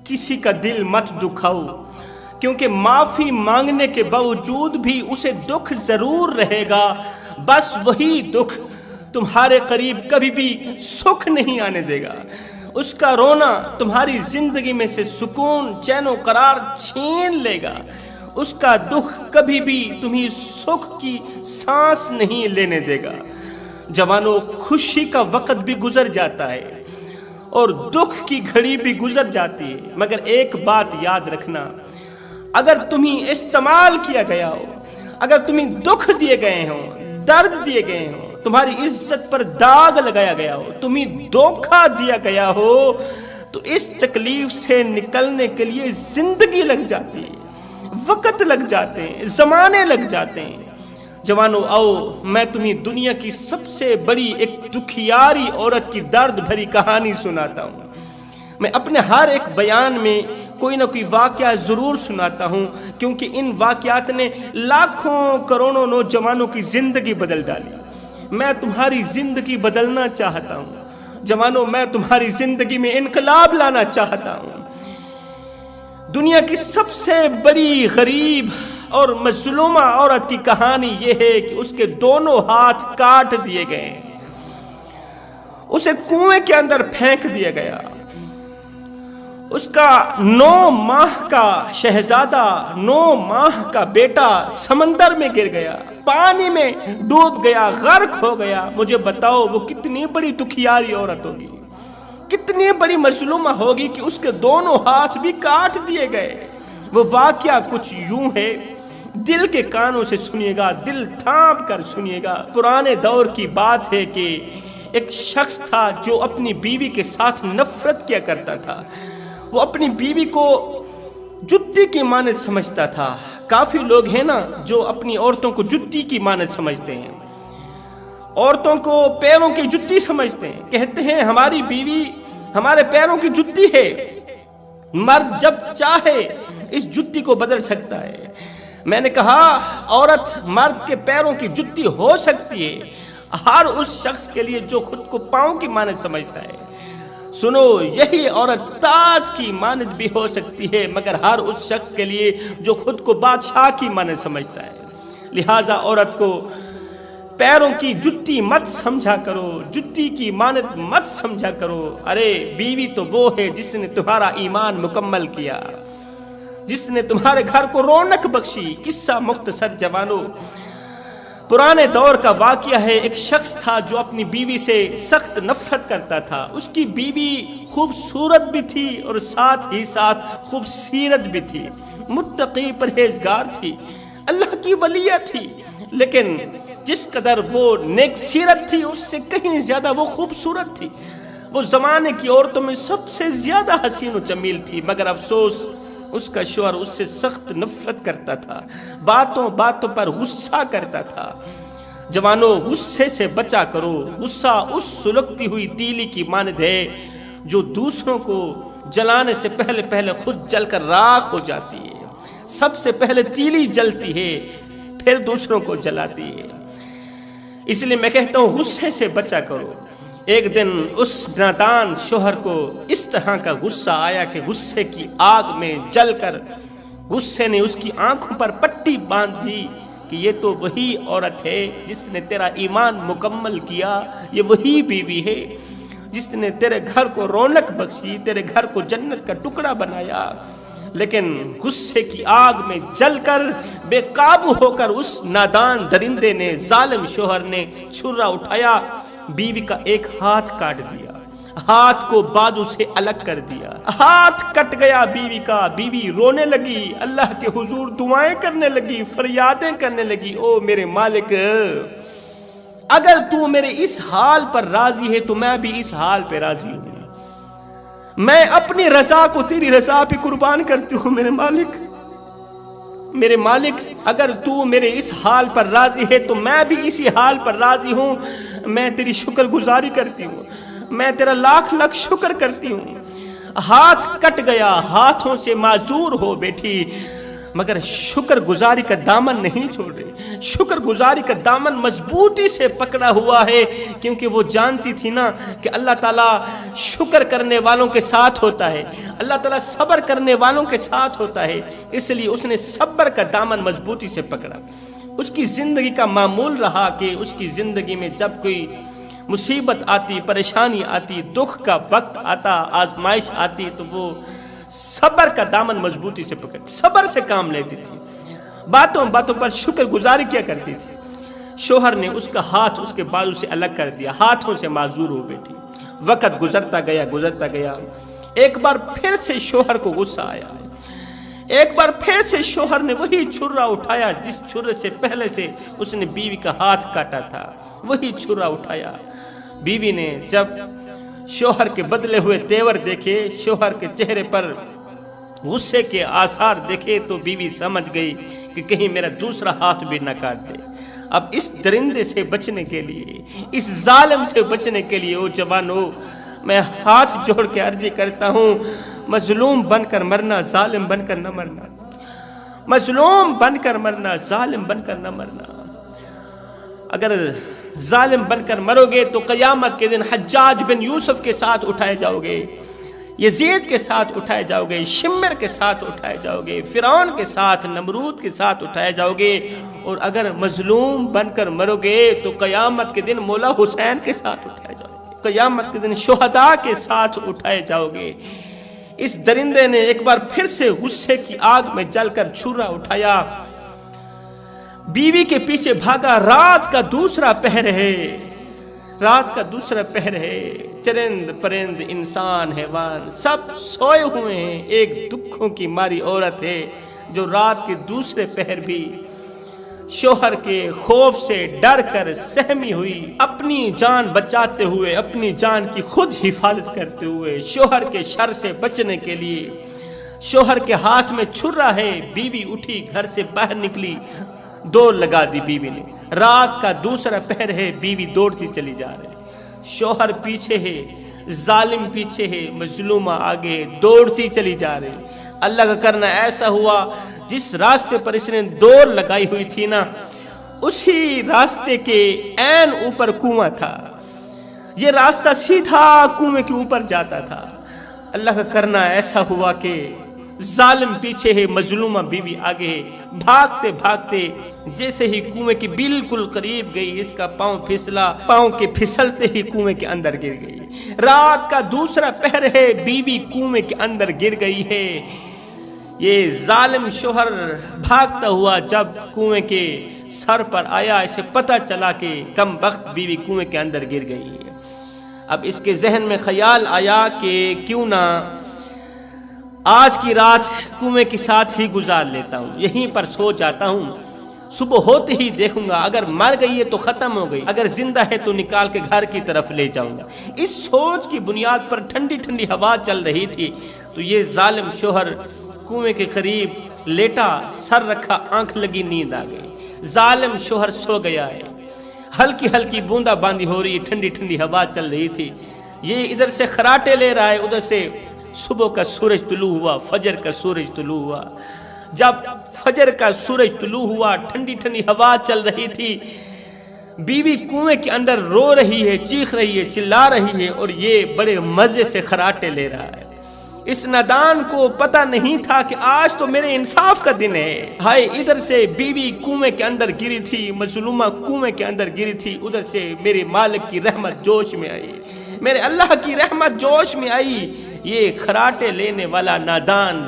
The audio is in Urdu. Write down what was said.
کسی کا دل مت دکھاؤ، کیونکہ معافی مانگنے کے باوجود بھی اسے دکھ ضرور رہے گا، بس وہی دکھ تمہارے قریب کبھی بھی سکھ نہیں آنے دے گا۔ اس کا رونا تمہاری زندگی میں سے سکون، چین و قرار چھین لے گا۔ اس کا دکھ کبھی بھی تمہیں سکھ کی سانس نہیں لینے دے گا۔ جوانوں، خوشی کا وقت بھی گزر جاتا ہے اور دکھ کی گھڑی بھی گزر جاتی ہے، مگر ایک بات یاد رکھنا، اگر تمہیں استعمال کیا گیا ہو، اگر تمہیں دکھ دیے گئے ہوں، درد دیے گئے ہوں، تمہاری عزت پر داغ لگایا گیا ہو، تمہیں دھوکہ دیا گیا ہو، تو اس تکلیف سے نکلنے کے لیے زندگی لگ جاتی ہے، وقت لگ جاتے ہیں، زمانے لگ جاتے ہیں۔ جوانو، آؤ میں تمہیں دنیا کی سب سے بڑی ایک دکھیاری عورت کی درد بھری کہانی سناتا ہوں۔ میں اپنے ہر ایک بیان میں کوئی نہ کوئی واقعہ ضرور سناتا ہوں، کیونکہ ان واقعات نے لاکھوں کروڑوں نوجوانوں کی زندگی بدل ڈالی۔ میں تمہاری زندگی بدلنا چاہتا ہوں جوانوں، میں تمہاری زندگی میں انقلاب لانا چاہتا ہوں۔ دنیا کی سب سے بڑی غریب اور مظلومہ عورت کی کہانی یہ ہے کہ اس کے دونوں ہاتھ کاٹ دیے گئے، اسے کنویں کے اندر پھینک دیا گیا، اس کا 9 ماہ کا شہزادہ، 9 ماہ کا بیٹا سمندر میں گر گیا، پانی میں ڈوب گیا، غرق ہو گیا۔ مجھے بتاؤ وہ کتنی بڑی دکھیاری عورت ہوگی، کتنی بڑی مظلومہ ہوگی کہ اس کے دونوں ہاتھ بھی کاٹ دیے گئے۔ وہ واقعہ کچھ یوں ہے، دل کے کانوں سے سنیے گا، دل تھام کر سنیے گا۔ پرانے دور کی بات ہے کہ ایک شخص تھا جو اپنی بیوی کے ساتھ نفرت کیا کرتا تھا۔ وہ اپنی بیوی کو جتی کی مانند سمجھتا تھا۔ کافی لوگ ہیں نا جو اپنی عورتوں کو جتی کی مانند سمجھتے ہیں، عورتوں کو پیروں کی جتی سمجھتے ہیں، کہتے ہیں ہماری بیوی ہمارے پیروں کی جتی ہے، مرد جب چاہے اس جتی کو بدل سکتا ہے۔ میں نے کہا عورت مرد کے پیروں کی جتی ہو سکتی ہے ہر اس شخص کے لیے جو خود کو پاؤں کی مانند سمجھتا ہے۔ سنو، یہی عورت تاج کی مانند بھی ہو سکتی ہے، مگر ہر اس شخص کے لیے جو خود کو بادشاہ کی مانند سمجھتا ہے۔ لہٰذا عورت کو پیروں کی جتی مت سمجھا کرو، جتی کی مانند مت سمجھا کرو۔ ارے بیوی تو وہ ہے جس نے تمہارا ایمان مکمل کیا، جس نے تمہارے گھر کو رونق بخشی۔ قصہ مختصر جوانوں، پرانے دور کا واقعہ ہے۔ ایک شخص تھا جو اپنی بیوی سے سخت نفرت کرتا تھا۔ اس کی بیوی خوبصورت بھی تھی اور ساتھ ہی ساتھ خوبصیرت بھی تھی، متقی پرہیزگار تھی، اللہ کی ولیہ تھی، لیکن جس قدر وہ نیک سیرت تھی اس سے کہیں زیادہ وہ خوبصورت تھی۔ وہ زمانے کی عورتوں میں سب سے زیادہ حسین و جمیل تھی، مگر افسوس اس کا شوہر اس سے سخت نفرت کرتا تھا، باتوں باتوں پر غصہ کرتا تھا۔ جوانوں، غصے سے بچا کرو۔ غصہ اس سلگتی ہوئی تیلی کی مانند ہے جو دوسروں کو جلانے سے پہلے خود جل کر راکھ ہو جاتی ہے۔ سب سے پہلے تیلی جلتی ہے، پھر دوسروں کو جلاتی ہے۔ اس لیے میں کہتا ہوں غصے سے بچا کرو۔ ایک دن اس نادان شوہر کو اس طرح کا غصہ آیا کہ غصے کی آگ میں جل کر غصے نے اس کی آنکھوں پر پٹی باندھ دی کہ یہ تو وہی عورت ہے جس نے تیرا ایمان مکمل کیا، یہ وہی بیوی ہے جس نے تیرے گھر کو رونق بخشی، تیرے گھر کو جنت کا ٹکڑا بنایا۔ لیکن غصے کی آگ میں جل کر بے قابو ہو کر اس نادان درندے نے، ظالم شوہر نے چھرا اٹھایا، بیوی کا ایک ہاتھ کاٹ دیا، ہاتھ کو بازو سے الگ کر دیا، ہاتھ کٹ گیا بیوی کا۔ بیوی رونے لگی، اللہ کے حضور دعائیں کرنے لگی، فریادیں کرنے لگی، او میرے مالک، اگر تو میرے اس حال پر راضی ہے تو میں بھی اس حال پہ راضی ہوں، میں اپنی رضا کو تیری رضا پہ قربان کرتی ہوں۔ میرے مالک اگر تو میرے اس حال پر راضی ہے تو میں بھی اسی حال پر راضی ہوں، میں تیری شکر گزاری کرتی ہوں، میں تیرا لاکھ لاکھ شکر کرتی ہوں۔ ہاتھ کٹ گیا، ہاتھوں سے معذور ہو بیٹھی، مگر شکر گزاری کا دامن نہیں چھوڑ رہی، شکر گزاری کا دامن مضبوطی سے پکڑا ہوا ہے، کیونکہ وہ جانتی تھی نا کہ اللہ تعالیٰ شکر کرنے والوں کے ساتھ ہوتا ہے، اللہ تعالیٰ صبر کرنے والوں کے ساتھ ہوتا ہے، اس لیے اس نے صبر کا دامن مضبوطی سے پکڑا۔ اس کی زندگی کا معمول رہا کہ اس کی زندگی میں جب کوئی مصیبت آتی، پریشانی آتی، دکھ کا وقت آتا، آزمائش آتی، تو وہ صبر کا دامن مضبوطی سے پکڑ، صبر سے کام لیتی تھی، باتوں باتوں پر شکر گزاری کیا کرتی تھی۔ شوہر نے اس کا ہاتھ اس کے بازو سے الگ کر دیا، ہاتھوں سے معذور ہو بیٹھی۔ وقت گزرتا گیا، ایک بار پھر سے شوہر کو غصہ آیا، ایک بار پھر سے شوہر نے وہی چھرا اٹھایا جس چھرے سے پہلے سے اس نے بیوی کا ہاتھ کاٹا تھا، وہی چھرا اٹھایا۔ بیوی نے جب شوہر کے بدلے ہوئے تیور دیکھے، شوہر کے چہرے پر غصے کے آثار دیکھے، تو بیوی سمجھ گئی کہ کہیں میرا دوسرا ہاتھ بھی نہ کاٹ دے۔ اب اس درندے سے بچنے کے لیے، اس ظالم سے بچنے کے لیے، او جوانو، میں ہاتھ جوڑ کے عرضی کرتا ہوں، مظلوم بن کر مرنا، ظالم بن کر نہ مرنا، مظلوم بن کر مرنا، ظالم بن کر نہ مرنا۔ اگر ظالم بن کر مرو گے تو قیامت کے دن حجاج بن یوسف کے ساتھ اٹھائے جاؤ گے، یزید کے ساتھ اٹھائے جاؤ گے، شمر کے ساتھ اٹھائے جاؤ گے، فرعون کے ساتھ، نمرود کے ساتھ اٹھائے جاؤ گے۔ اور اگر مظلوم بن کر مرو گے تو قیامت کے دن مولا حسین کے ساتھ اٹھائے جاؤ گے، قیامت کے دن شہداء کے ساتھ اٹھائے جاؤ گے۔ اس درندے نے ایک بار پھر سے غصے کی آگ میں جل کر چھرا اٹھایا، بیوی کے پیچھے بھاگا۔ رات کا دوسرا پہر ہے، رات کا دوسرا پہر ہے، چرند پرند انسان حیوان سب سوئے ہوئے ہیں، ایک دکھوں کی ماری عورت ہے جو رات کے دوسرے پہر بھی شوہر کے خوف سے ڈر کر سہمی ہوئی، اپنی جان بچاتے ہوئے، اپنی جان کی خود حفاظت کرتے ہوئے، شوہر کے شر سے بچنے کے لیے، شوہر کے ہاتھ میں چھرا ہے، بیوی اٹھی گھر سے باہر نکلی، دوڑ لگا دی بیوی نے۔ رات کا دوسرا پہر ہے، بیوی دوڑتی چلی جا رہی، شوہر پیچھے ہے، ظالم پیچھے ہے، مظلومہ آگے ہے، دوڑتی چلی جا رہی۔ اللہ کا کرنا ایسا ہوا، جس راستے پر اس نے دوڑ لگائی ہوئی تھی نا، اسی راستے کے عین اوپر کنواں تھا، یہ راستہ سیدھا کنویں کے اوپر جاتا تھا۔ اللہ کا کرنا ایسا ہوا کہ ظالم پیچھے ہے، مظلومہ بیوی آگے ہے، بھاگتے بھاگتے جیسے ہی کنویں کے بالکل قریب گئی، اس کا پاؤں پھسلا، پاؤں کے پھسل سے ہی کنویں کے اندر گر گئی۔ رات کا دوسرا پہر ہے، بیوی کنویں کے اندر گر گئی ہے۔ یہ ظالم شوہر بھاگتا ہوا جب کنویں کے سر پر آیا، اسے پتہ چلا کہ کم بخت بیوی کنویں کے اندر گر گئی ہے۔ اب اس کے ذہن میں خیال آیا کہ کیوں نہ آج کی رات کنویں کے ساتھ ہی گزار لیتا ہوں، یہیں پر سو جاتا ہوں، صبح ہوتے ہی دیکھوں گا، اگر مر گئی ہے تو ختم ہو گئی، اگر زندہ ہے تو نکال کے گھر کی طرف لے جاؤں گا۔ اس سوچ کی بنیاد پر ٹھنڈی ٹھنڈی ہوا چل رہی تھی، تو یہ ظالم شوہر کنویں کے قریب لیٹا، سر رکھا، آنکھ لگی، نیند آ گئی۔ ظالم شوہر سو گیا ہے، ہلکی ہلکی بوندا باندی ہو رہی، ٹھنڈی ٹھنڈی ہوا چل رہی تھی، یہ ادھر سے خراٹے لے رہا ہے، ادھر سے صبح کا سورج طلوع ہوا، فجر کا سورج طلوع ہوا۔ جب فجر کا سورج طلوع ہوا، ٹھنڈی ٹھنڈی ہوا چل رہی تھی، بیوی کنویں کے اندر رو رہی ہے، چیخ رہی ہے، چلا رہی ہے، اور یہ بڑے مزے سے خراٹے لے رہا ہے۔ اس نادان کو پتہ نہیں تھا کہ آج تو میرے انصاف کا دن ہے۔ ہائے، ادھر سے بیوی کنویں کے اندر گری تھی، مظلومہ کنویں کے اندر گری تھی، ادھر سے میرے مالک کی رحمت جوش میں آئی، میرے اللہ کی رحمت جوش میں آئی۔ یہ خراٹے لینے والا نادان